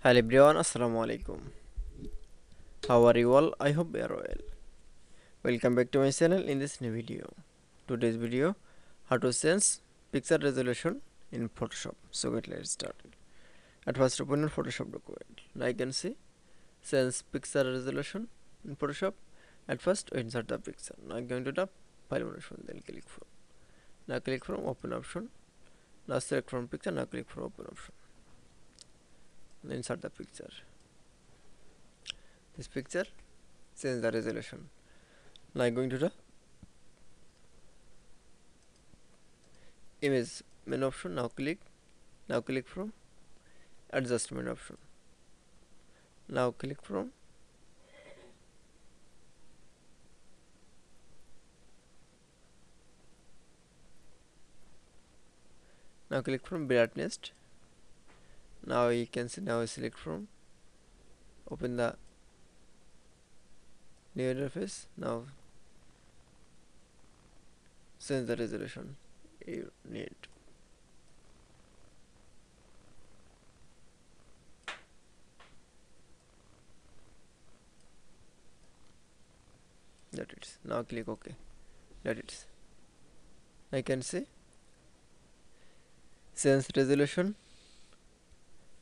Hello everyone, Assalamu alaikum. How are you all? I hope you are well. Welcome back to my channel in this new video. Today's video, how to sense picture resolution in Photoshop. So let's start. At first open your Photoshop document. Now you can see sense picture resolution in Photoshop. At first we insert the picture. Now I'm going to the file option, then click from. Now click from open option. Now select from picture. Now click from open option. Now insert the picture. This picture, change the resolution. Now I'm going to the image menu option. Now click from adjustment option. Now click from brightness. Now you can see, now select from, open the new interface. Now change the resolution you need. That it is. Now click OK. That it is. I can see sense resolution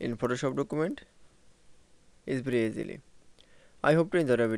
in Photoshop document is very easily. I hope to enjoy the video.